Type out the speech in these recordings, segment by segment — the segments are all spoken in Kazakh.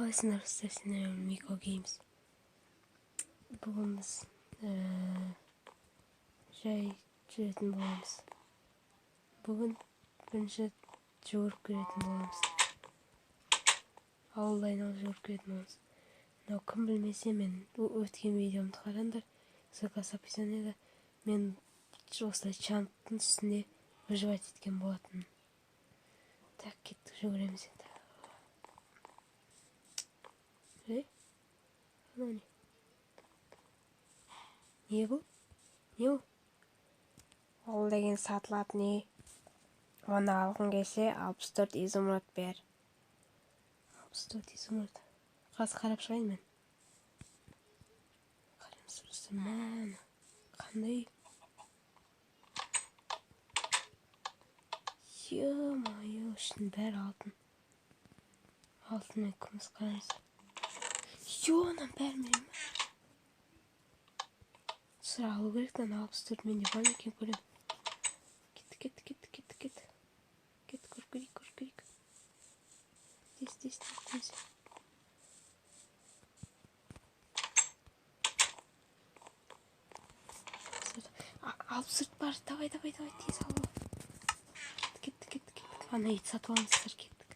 Қалайсыңдар достар, сендер Miko Games. Бүгін біз жай жүретін боламыз. Бүгін бірінші жүгіріп көретін боламыз. Ауылда айналып жүгіріп көретін боламыз. Мынау кім білмесе, мен өткен видеомды қараңдар. Ссылкасы описаниеда. Мен осылай чанктың үстінде выживать еткен болатын. Так, кеттік, жүгіреміз енді. Анау не бұл? Не бұл? Ол деген сатылатын не? Оны алғың келсе 64 изумруд бер. 64 изумруд. Қазір қарап шығайын мен. Қарамсырсы мән. Қандай? Ё-майо, үшін бәрі алтын. Алтын мен күміс қарамсыр. Ё-нан бәрі менің ма? Сұра алу керектен 64 мен де бар екен көрем. Кетті. Кетті, көріп. Дес. Алып сұрт бар, давай, тез алу. Кетті. Ана ет сатып алыңыздар, кеттік.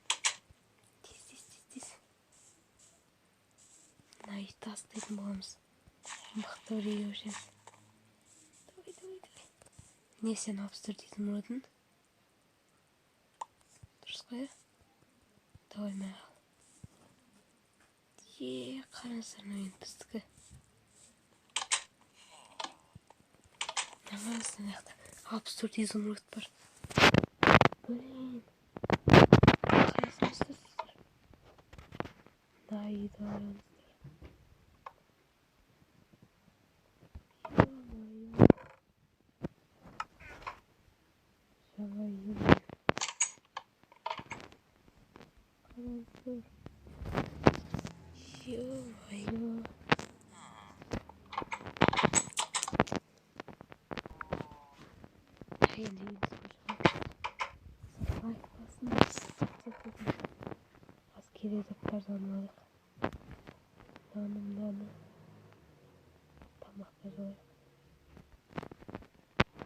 Тез. Мына ет тастайтын боламыз. Мықты үрей өшеміз. Давай. Не сен 64 изумрудын? Дұрыс қой, давай мен ал. Қараңыздар, мына біздікі. Намаздан аяқта 64 изумруд бар. Блин. Қарасыңыздар. Дайды арамыздар. Ё-майо. Жаңа ел. Қараңыздар. Ё-майо. Askeri doktordan aldık. Nane. Tamaklar aldık.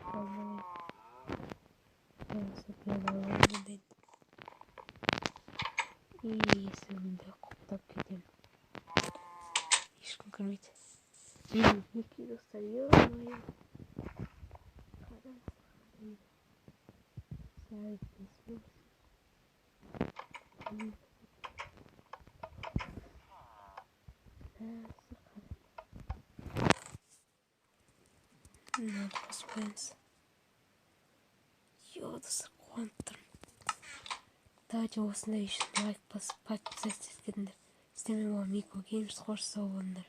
Almalıyım. Nasıl bir alalım dedim. İyi sonunda koktap gidelim. Ешкім көрмейді. Неке достар, ё-майо. Надо поспаемся. Достар, қуанып тұрмын. Давайте осындай үшін лайк басып, подписаться етіңдер. Сіздермен болған Miko Games, қош сау болыңдар.